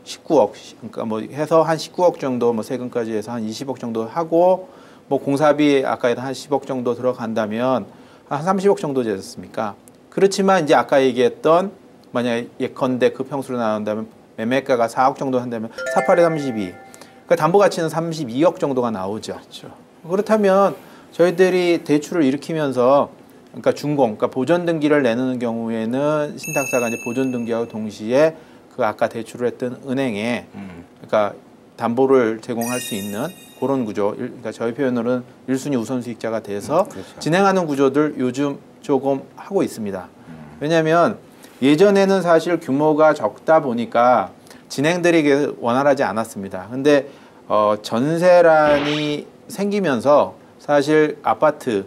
19억, 그러니까 해서 한 19억 정도, 세금까지 해서 한 20억 정도 하고, 공사비 아까 한 10억 정도 들어간다면 한 30억 정도 되지 않습니까? 그렇지만 이제 아까 얘기했던 만약에 예컨대 그 평수로 나온다면 매매가가 4억 정도 한다면 4, 8에 32. 그러니까 담보 가치는 32억 정도가 나오죠. 그렇죠. 그렇다면 저희들이 대출을 일으키면서 그러니까 준공, 그러니까 보존 등기를 내는 경우에는 신탁사가 이제 보존 등기하고 동시에 그 아까 대출을 했던 은행에 그러니까 담보를 제공할 수 있는 그런 구조, 그러니까 저희 표현으로는 1순위 우선수익자가 돼서 그렇죠. 진행하는 구조들 요즘 조금 하고 있습니다. 왜냐하면 예전에는 사실 규모가 적다 보니까 진행들이 계속 원활하지 않았습니다. 근데 전세란이 생기면서 사실 아파트는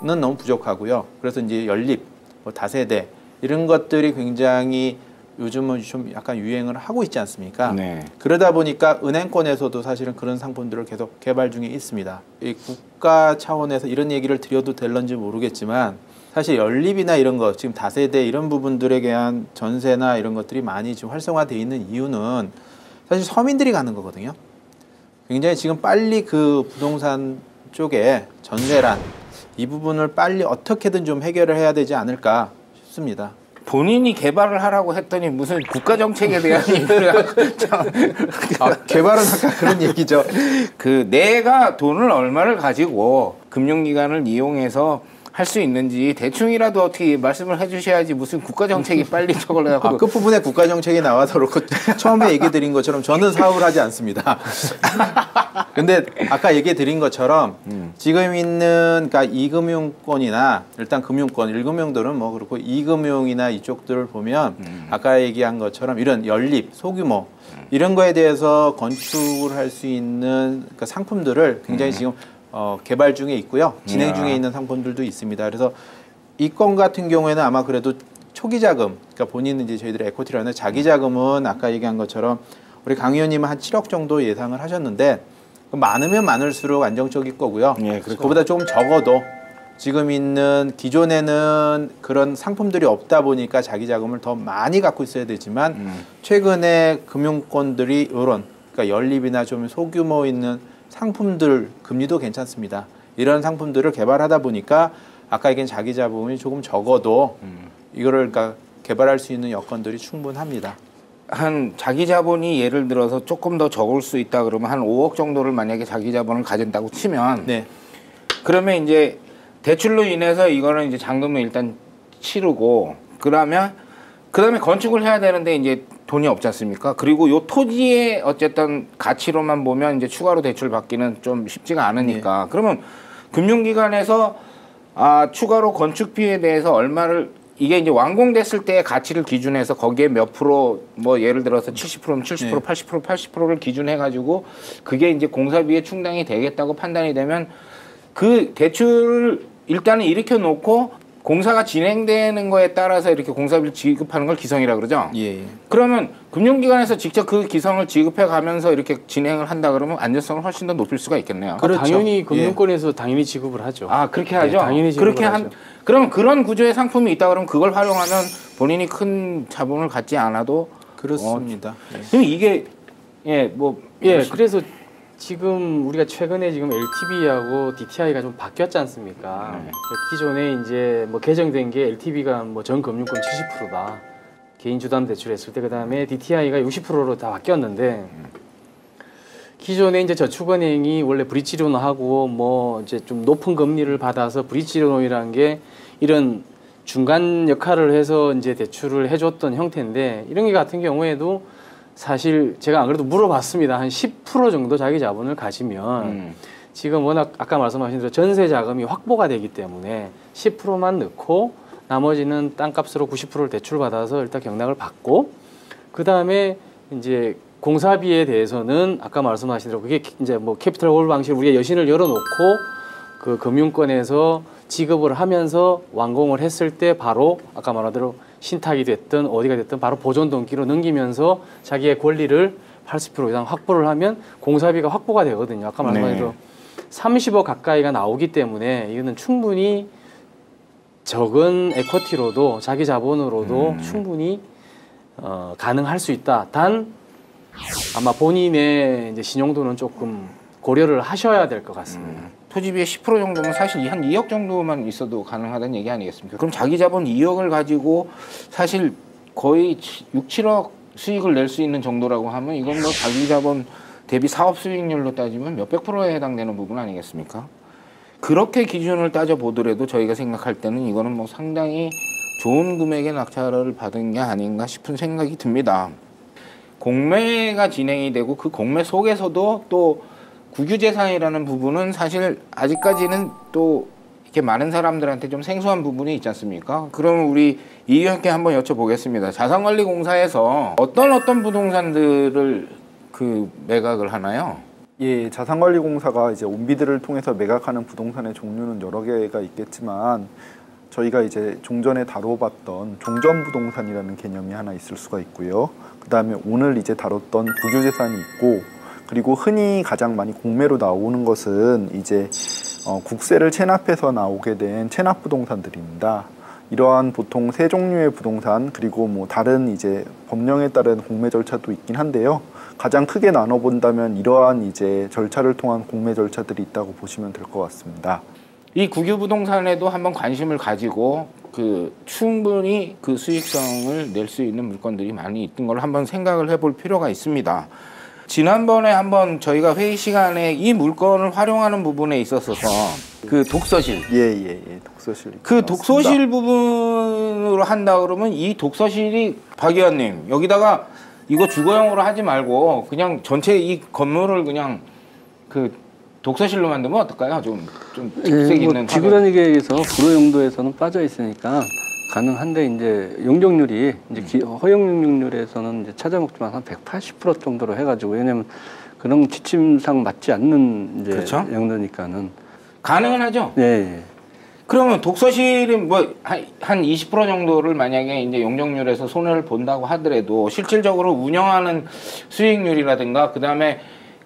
너무 부족하고요. 그래서 이제 연립, 뭐 다세대 이런 것들이 굉장히 요즘은 좀 약간 유행을 하고 있지 않습니까? 네. 그러다 보니까 은행권에서도 사실은 그런 상품들을 계속 개발 중에 있습니다. 이 국가 차원에서 이런 얘기를 드려도 될런지 모르겠지만 사실 연립이나 이런 거 지금 다세대 이런 부분들에 대한 전세나 이런 것들이 많이 지금 활성화되어 있는 이유는 사실 서민들이 가는 거거든요. 굉장히 지금 빨리 그 부동산 쪽에 전세란 이 부분을 빨리 어떻게든 좀 해결을 해야 되지 않을까 싶습니다. 본인이 개발을 하라고 했더니 무슨 국가 정책에 대한 얘기를 개발은 아까 그런 얘기죠. 그 내가 돈을 얼마를 가지고 금융기관을 이용해서 할 수 있는지 대충이라도 어떻게 말씀을 해주셔야지 무슨 국가 정책이 빨리 저걸 해갖고 끝부분에 국가 정책이 나와서 그렇고 처음에 얘기 드린 것처럼 저는 사업을 하지 않습니다. 근데 아까 얘기 드린 것처럼 지금 있는 그러니까 이금융권이나 일단 금융권, 1금융들은 뭐 그렇고 이금융이나 이쪽들을 보면 아까 얘기한 것처럼 이런 연립, 소규모 이런 거에 대해서 건축을 할 수 있는 그러니까 상품들을 굉장히 지금 개발 중에 있고요. 진행 중에 있는 상품들도 있습니다. 그래서 이 건 같은 경우에는 아마 그래도 초기 자금, 그러니까 본인은 이제 저희들이 에코티라는 자기 자금은 아까 얘기한 것처럼 우리 강 의원님은 한 7억 정도 예상을 하셨는데 많으면 많을수록 안정적일 거고요. 예, 그렇죠. 그보다 조금 적어도 지금 있는 기존에는 그런 상품들이 없다 보니까 자기 자금을 더 많이 갖고 있어야 되지만 최근에 금융권들이 이런 그러니까 연립이나 좀 소규모 있는 상품들 금리도 괜찮습니다. 이런 상품들을 개발하다 보니까 아까 얘기한 자기 자본이 조금 적어도 이거를 그러니까 개발할 수 있는 여건들이 충분합니다. 한 자기 자본이 예를 들어서 조금 더 적을 수 있다 그러면 한 5억 정도를 만약에 자기 자본을 가진다고 치면 네. 그러면 이제 대출로 인해서 이거는 이제 잔금을 일단 치르고 그다음에 건축을 해야 되는데 이제 돈이 없지 않습니까? 그리고 요 토지의 어쨌든 가치로만 보면 이제 추가로 대출 받기는 좀 쉽지가 않으니까. 그러면 금융기관에서 추가로 건축비에 대해서 얼마를 이게 이제 완공됐을 때의 가치를 기준해서 거기에 몇 프로 뭐 예를 들어서 70%면 70%, 80%, 80%를 기준해 가지고 그게 이제 공사비에 충당이 되겠다고 판단이 되면 그 대출을 일단은 일으켜 놓고 공사가 진행되는 거에 따라서 이렇게 공사비를 지급하는 걸 기성이라 그러죠. 예. 그러면 금융기관에서 직접 그 기성을 지급해 가면서 이렇게 진행을 한다 그러면 안전성을 훨씬 더 높일 수가 있겠네요. 그렇죠. 당연히 금융권에서 당연히 지급을 하죠. 그렇게 하죠. 당연히 지급을 그렇게 하죠. 그러면 그런 구조의 상품이 있다 그러면 그걸 활용하면 본인이 큰 자본을 갖지 않아도 그렇습니다. 그럼 이게 그래서 지금 우리가 최근에 지금 LTV하고 DTI가 좀 바뀌었지 않습니까? 기존에 이제 뭐 개정된 게 LTV가 뭐 전 금융권 70%다. 개인 주담 대출했을 때 그다음에 DTI가 60%로 다 바뀌었는데 기존에 이제 저축은행이 원래 브릿지론하고 뭐 이제 좀 높은 금리를 받아서 브릿지론이라는 게 이런 중간 역할을 해서 이제 대출을 해줬던 형태인데 이런 게 같은 경우에도 사실 제가 안 그래도 물어봤습니다. 한 10% 정도 자기 자본을 가지면 지금 워낙 아까 말씀하신 대로 전세 자금이 확보가 되기 때문에 10%만 넣고 나머지는 땅값으로 90%를 대출받아서 일단 경락을 받고 그 다음에 이제 공사비에 대해서는 아까 말씀하신 대로 그게 이제 뭐 캐피털 홀 방식으로 우리가 여신을 열어놓고 그 금융권에서 지급을 하면서 완공을 했을 때 바로 아까 말한 대로 신탁이 됐든 어디가 됐든 바로 보존 등기로 넘기면서 자기의 권리를 80% 이상 확보를 하면 공사비가 확보가 되거든요. 아까 말씀하신 대로 30억 가까이가 나오기 때문에 이거는 충분히 적은 에쿼티로도 자기 자본으로도 충분히 가능할 수 있다. 단 아마 본인의 이제 신용도는 조금 고려를 하셔야 될 것 같습니다. 토지비의 10% 정도면 사실 한 2억 정도만 있어도 가능하다는 얘기 아니겠습니까? 그럼 자기 자본 2억을 가지고 사실 거의 6, 7억 수익을 낼 수 있는 정도라고 하면 이건 뭐 자기 자본 대비 사업 수익률로 따지면 몇백 프로에 해당되는 부분 아니겠습니까? 그렇게 기준을 따져 보더라도 저희가 생각할 때는 이거는 뭐 상당히 좋은 금액의 낙찰을 받은 게 아닌가 싶은 생각이 듭니다. 공매가 진행이 되고 그 공매 속에서도 또 국유재산이라는 부분은 사실 아직까지는 또 이렇게 많은 사람들한테 좀 생소한 부분이 있지 않습니까? 그럼 우리 이 의원께 한번 여쭤보겠습니다. 자산관리공사에서 어떤 부동산들을 그 매각을 하나요? 예, 자산관리공사가 이제 온비드를 통해서 매각하는 부동산의 종류는 여러 개가 있겠지만 저희가 이제 종전에 다뤄봤던 종전부동산이라는 개념이 하나 있을 수가 있고요. 그 다음에 오늘 이제 다뤘던 국유재산이 있고, 그리고 흔히 가장 많이 공매로 나오는 것은 이제 국세를 체납해서 나오게 된 체납부동산들입니다. 이러한 보통 세 종류의 부동산, 그리고 뭐 다른 이제 법령에 따른 공매 절차도 있긴 한데요. 가장 크게 나눠본다면 이러한 이제 절차를 통한 공매 절차들이 있다고 보시면 될 것 같습니다. 이 국유부동산에도 한번 관심을 가지고 그 충분히 그 수익성을 낼 수 있는 물건들이 많이 있던 걸 한번 생각을 해볼 필요가 있습니다. 지난번에 한번 저희가 회의 시간에 이 물건을 활용하는 부분에 있어서 그 독서실, 독서실. 그 독서실 부분으로 한다 그러면 이 독서실이 박 의원님 여기다가 이거 주거용으로 하지 말고 그냥 전체 이 건물을 그냥 그 독서실로 만들면 어떨까요? 좀 특색 있는. 지구단위 계획에서 불허 용도에서는 빠져 있으니까 가능한데 이제 용적률이 이제 허용 용적률에서는 이제 찾아먹지만 한 180% 정도로 해가지고, 왜냐면 그런 지침상 맞지 않는 이제 그렇죠? 용도니까는 가능은 하죠. 예. 그러면 독서실이 뭐 한 20% 정도를 만약에 이제 용적률에서 손해를 본다고 하더라도 실질적으로 운영하는 수익률이라든가 그 다음에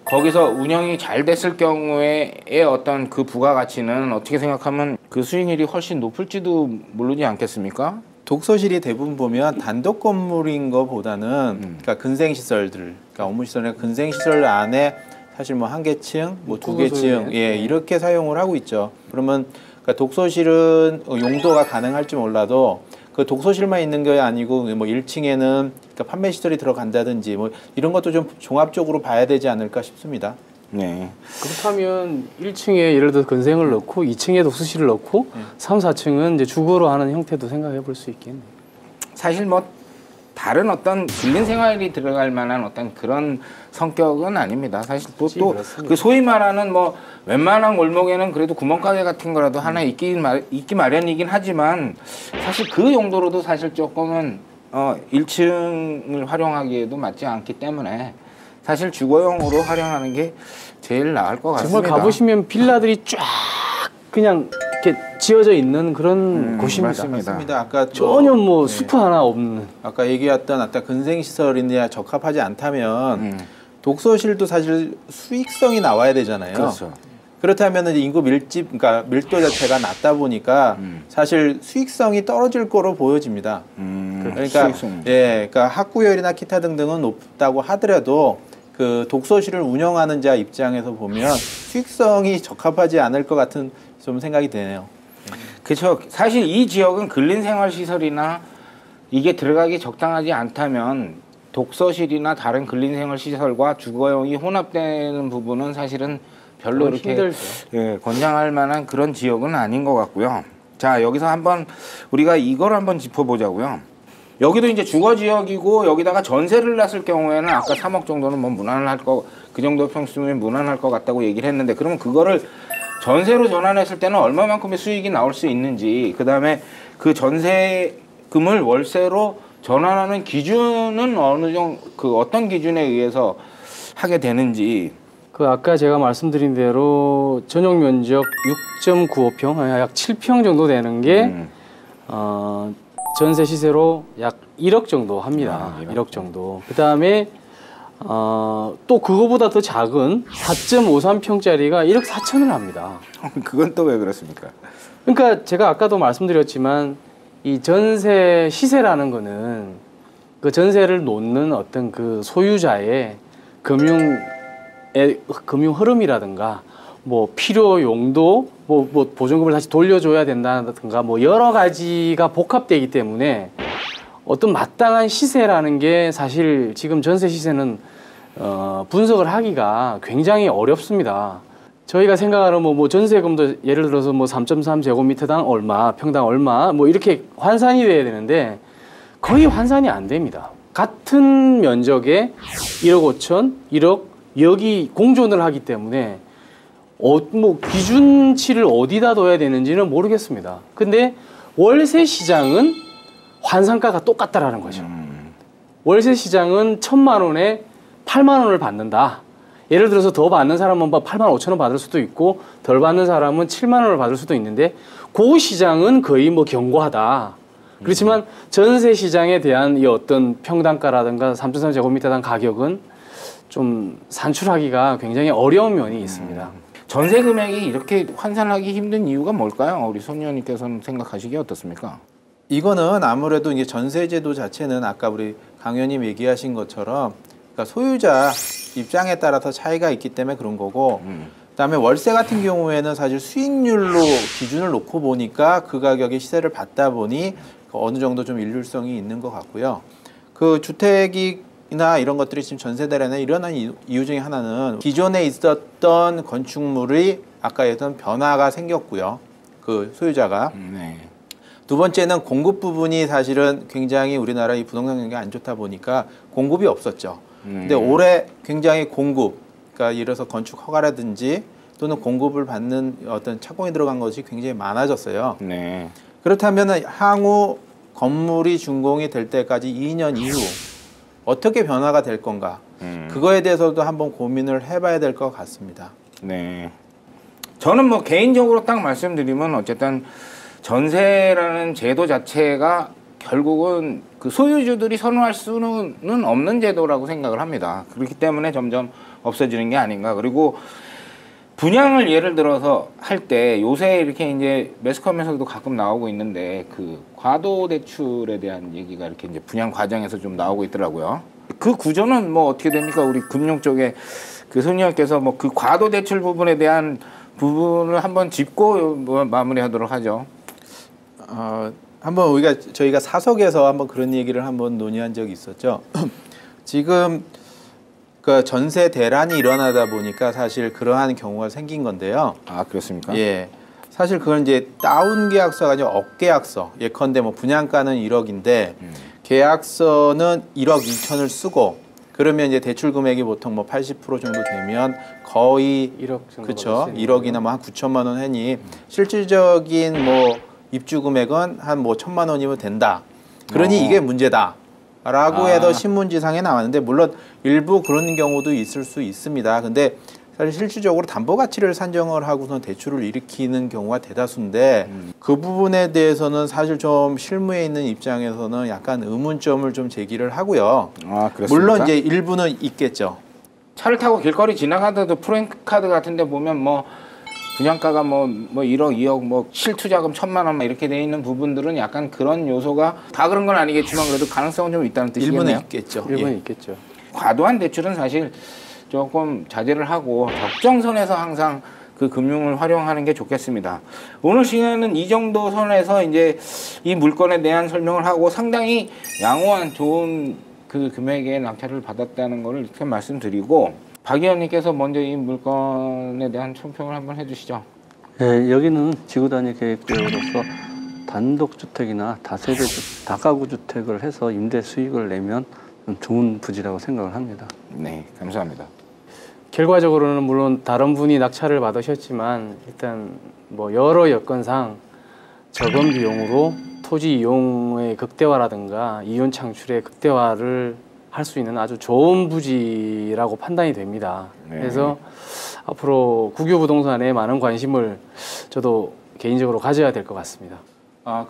거기서 운영이 잘 됐을 경우에의 어떤 그 부가가치는 어떻게 생각하면 그 수익률이 훨씬 높을지도 모르지 않겠습니까? 독서실이 대부분 보면 단독 건물인 것보다는 그러니까 근생시설들, 그러니까 업무시설이나 근생시설 안에 사실 뭐 한 개층, 뭐 두 개층, 예, 이렇게 사용을 하고 있죠. 그러면 그러니까 독서실은 용도가 가능할지 몰라도 그 독서실만 있는 게 아니고 뭐 1층에는 그러니까 판매 시설이 들어간다든지 뭐 이런 것도 좀 종합적으로 봐야 되지 않을까 싶습니다. 네. 그렇다면 1층에 예를 들어 근생을 넣고 2층에 독서실을 넣고 3, 4층은 이제 주거로 하는 형태도 생각해 볼 수 있겠네요. 사실 뭐 다른 어떤 근린 생활이 들어갈 만한 어떤 그런 성격은 아닙니다. 사실 또 그 소위 말하는 뭐 웬만한 골목에는 그래도 구멍가게 같은 거라도 하나 있기 마련이긴 하지만 사실 그 용도로도 사실 조금은 1층을 활용하기에도 맞지 않기 때문에 사실 주거용으로 활용하는 게 제일 나을 것 같습니다. 정말 가보시면 빌라들이 쫙 그냥 이렇게 지어져 있는 그런 곳입니다. 맞습니다. 아까 전혀 뭐 숲 하나 없는. 아까 얘기했던 아까 근생시설이냐 적합하지 않다면 독서실도 사실 수익성이 나와야 되잖아요. 그렇죠. 그렇다면 인구 밀집, 그러니까 밀도 자체가 낮다 보니까 사실 수익성이 떨어질 거로 보여집니다. 그러니까 그러니까 학구열이나 기타 등등은 높다고 하더라도 그 독서실을 운영하는 자 입장에서 보면 수익성이 적합하지 않을 것 같은 좀 생각이 드네요. 그렇죠. 사실 이 지역은 근린생활시설이나 이게 들어가기 적당하지 않다면 독서실이나 다른 근린생활시설과 주거용이 혼합되는 부분은 사실은 별로 이렇게 권장할 만한 그런 지역은 아닌 것 같고요. 자, 여기서 한번 우리가 이걸 한번 짚어보자고요. 여기도 이제 주거지역이고 여기다가 전세를 놨을 경우에는 아까 3억 정도는 뭐 무난할 그 정도 평수면 무난할 것 같다고 얘기를 했는데, 그러면 그거를 전세로 전환했을 때는 얼마만큼의 수익이 나올 수 있는지, 그 다음에 그 전세금을 월세로 전환하는 기준은 어느 정도, 그 어떤 기준에 의해서 하게 되는지. 그 아까 제가 말씀드린 대로 전용 면적 6.95평, 약 7평 정도 되는 게 전세 시세로 약 1억 정도 합니다. 1억 정도. 그 다음에 또 그거보다 더 작은 4.53평짜리가 1억 4천을 합니다. 그건 또 왜 그렇습니까? 그러니까 제가 아까도 말씀드렸지만 이 전세 시세라는 거는 그 전세를 놓는 어떤 그 소유자의 금융 흐름이라든가 뭐 필요 용도 뭐 보증금을 다시 돌려줘야 된다든가 뭐 여러 가지가 복합되기 때문에 어떤 마땅한 시세라는 게 사실 지금 전세 시세는 분석을 하기가 굉장히 어렵습니다. 저희가 생각하는 뭐 전세금도 예를 들어서 뭐 3.3제곱미터당 얼마, 평당 얼마 뭐 이렇게 환산이 돼야 되는데 거의 환산이 안 됩니다. 같은 면적에 1억 5천, 1억 여기 공존을 하기 때문에 뭐 기준치를 어디다 둬야 되는지는 모르겠습니다. 근데 월세 시장은 환산가가 똑같다라는 거죠. 월세 시장은 1,000만 원에 8만 원을 받는다. 예를 들어서 더 받는 사람은 8만 5천 원 받을 수도 있고 덜 받는 사람은 7만 원을 받을 수도 있는데 그 시장은 거의 뭐 견고하다. 그렇지만 전세 시장에 대한 이 어떤 평당가라든가 3.3제곱미터당 가격은 좀 산출하기가 굉장히 어려운 면이 있습니다. 전세 금액이 이렇게 환산하기 힘든 이유가 뭘까요? 우리 손 의원님께서는 생각하시기에 어떻습니까? 이거는 아무래도 이제 전세제도 자체는 아까 우리 강 의원님 얘기하신 것처럼 그러니까 소유자 입장에 따라서 차이가 있기 때문에 그런 거고 그다음에 월세 같은 경우에는 사실 수익률로 기준을 놓고 보니까 그 가격의 시세를 받다 보니 어느 정도 좀 일률성이 있는 것 같고요. 그 주택이나 이런 것들이 지금 전세대란에 일어난 이유 중에 하나는 기존에 있었던 건축물이 아까 했던 변화가 생겼고요. 그 소유자가. 네. 두 번째는 공급 부분이 사실은 굉장히 우리나라 이 부동산 경기가 안 좋다 보니까 공급이 없었죠. 근데 올해 굉장히 공급, 그러니까 예를 들어서 건축 허가라든지 또는 공급을 받는 어떤 착공이 들어간 것이 굉장히 많아졌어요. 네. 그렇다면 향후 건물이 준공이 될 때까지 2년 이후 어떻게 변화가 될 건가? 그거에 대해서도 한번 고민을 해봐야 될 것 같습니다. 네. 저는 뭐 개인적으로 딱 말씀드리면 어쨌든 전세라는 제도 자체가 결국은 그 소유주들이 선호할 수는 없는 제도라고 생각을 합니다. 그렇기 때문에 점점 없어지는 게 아닌가. 그리고 분양을 예를 들어서 할 때 요새 이렇게 이제 매스컴에서도 가끔 나오고 있는데 그 과도 대출에 대한 얘기가 이렇게 이제 분양 과정에서 좀 나오고 있더라고요. 그 구조는 뭐 어떻게 됩니까? 우리 금융 쪽에 그 손 의원께서 뭐 그 과도 대출 부분에 대한 부분을 한번 짚고 뭐 마무리하도록 하죠. 한번 저희가 사석에서 한번 그런 얘기를 한번 논의한 적이 있었죠. 지금 그 전세 대란이 일어나다 보니까 사실 그러한 경우가 생긴 건데요. 아, 그렇습니까? 예. 사실 그건 이제 다운 계약서가 아니라 업 계약서. 예컨대 뭐 분양가는 1억인데 계약서는 1억 2천을 쓰고 그러면 이제 대출 금액이 보통 뭐 80% 정도 되면 거의 1억 정도. 그렇죠. 1억이나 뭐 한 9천만 원 하니 실질적인 뭐 입주 금액은 한 뭐 1,000만 원이면 된다. 그러니 이게 문제다. 라고 해서 신문지상에 나왔는데 물론 일부 그런 경우도 있을 수 있습니다. 근데 사실 실질적으로 담보가치를 산정을 하고선 대출을 일으키는 경우가 대다수인데 그 부분에 대해서는 사실 좀 실무에 있는 입장에서는 약간 의문점을 좀 제기를 하고요. 아, 그렇습니까? 물론 이제 일부는 있겠죠. 차를 타고 길거리 지나가다도 프랭카드 같은 데 보면 뭐 분양가가 뭐 1억, 2억, 뭐 실투자금 1,000만 원 이렇게 돼 있는 부분들은 약간 그런 요소가 다 그런 건 아니겠지만 그래도 가능성은 좀 있다는 뜻이겠네요. 일부는 있겠죠. 일부는 예. 있겠죠. 과도한 대출은 사실 조금 자제를 하고 적정선에서 항상 그 금융을 활용하는 게 좋겠습니다. 오늘 시간은 이 정도 선에서 이제 이 물건에 대한 설명을 하고 상당히 양호한 좋은 그 금액의 낙찰을 받았다는 걸 이렇게 말씀드리고 박 의원님께서 먼저 이 물건에 대한 총평을 한번 해주시죠. 네, 여기는 지구단위 계획구역으로서 단독주택이나 다세대 다가구 주택을 해서 임대 수익을 내면 좀 좋은 부지라고 생각을 합니다. 네, 감사합니다. 결과적으로는 물론 다른 분이 낙찰을 받으셨지만 일단 뭐 여러 여건상 적은 비용으로 토지 이용의 극대화라든가 이윤 창출의 극대화를 할 수 있는 아주 좋은 부지라고 판단이 됩니다. 네. 그래서 앞으로 국유 부동산에 많은 관심을 저도 개인적으로 가져야 될 것 같습니다.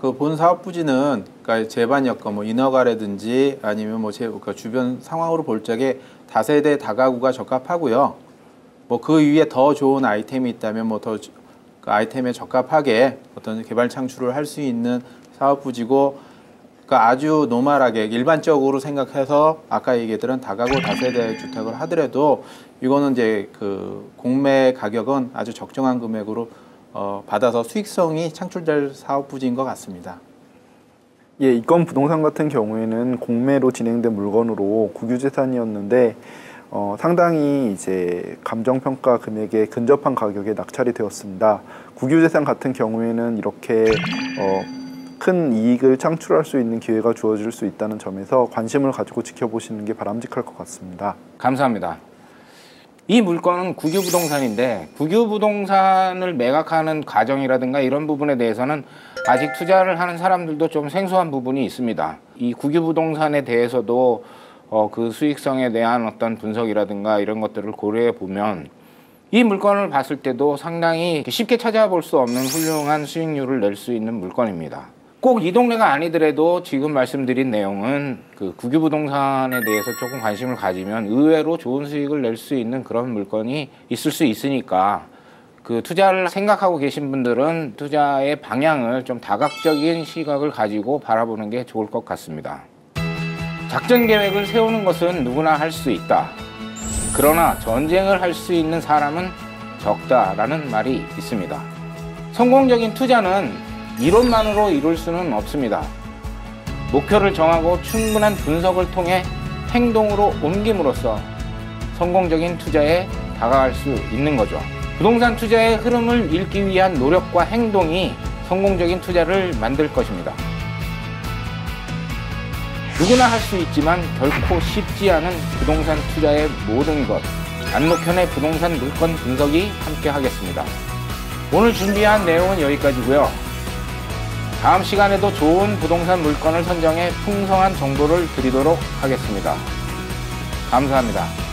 그 본 사업 부지는 그러니까 제반 여건 뭐 인허가라든지 아니면 뭐 그러니까 주변 상황으로 볼 적에 다세대 다가구가 적합하고요. 뭐 그 위에 더 좋은 아이템이 있다면 뭐 더 그 아이템에 적합하게 어떤 개발 창출을 할 수 있는 사업 부지고 그러니까 아주 노멀하게 일반적으로 생각해서 아까 얘기했던 다가구 다세대 주택을 하더라도 이거는 이제 그 공매 가격은 아주 적정한 금액으로 받아서 수익성이 창출될 사업 부지인 것 같습니다. 예, 이건 부동산 같은 경우에는 공매로 진행된 물건으로 국유재산이었는데 상당히 이제 감정평가 금액에 근접한 가격에 낙찰이 되었습니다. 국유재산 같은 경우에는 이렇게 큰 이익을 창출할 수 있는 기회가 주어질 수 있다는 점에서 관심을 가지고 지켜보시는 게 바람직할 것 같습니다. 감사합니다. 이 물건은 국유부동산인데 국유부동산을 매각하는 과정이라든가 이런 부분에 대해서는 아직 투자를 하는 사람들도 좀 생소한 부분이 있습니다. 이 국유부동산에 대해서도 그 수익성에 대한 어떤 분석이라든가 이런 것들을 고려해 보면 이 물건을 봤을 때도 상당히 쉽게 찾아볼 수 없는 훌륭한 수익률을 낼 수 있는 물건입니다. 꼭 이 동네가 아니더라도 지금 말씀드린 내용은 그 국유부동산에 대해서 조금 관심을 가지면 의외로 좋은 수익을 낼 수 있는 그런 물건이 있을 수 있으니까 그 투자를 생각하고 계신 분들은 투자의 방향을 좀 다각적인 시각을 가지고 바라보는 게 좋을 것 같습니다. 작전 계획을 세우는 것은 누구나 할 수 있다. 그러나 전쟁을 할 수 있는 사람은 적다라는 말이 있습니다. 성공적인 투자는 이론만으로 이룰 수는 없습니다. 목표를 정하고 충분한 분석을 통해 행동으로 옮김으로써 성공적인 투자에 다가갈 수 있는 거죠. 부동산 투자의 흐름을 읽기 위한 노력과 행동이 성공적인 투자를 만들 것입니다. 누구나 할 수 있지만 결코 쉽지 않은 부동산 투자의 모든 것, 안목현의 부동산 물건 분석이 함께 하겠습니다. 오늘 준비한 내용은 여기까지고요. 다음 시간에도 좋은 부동산 물건을 선정해 풍성한 정보를 드리도록 하겠습니다. 감사합니다.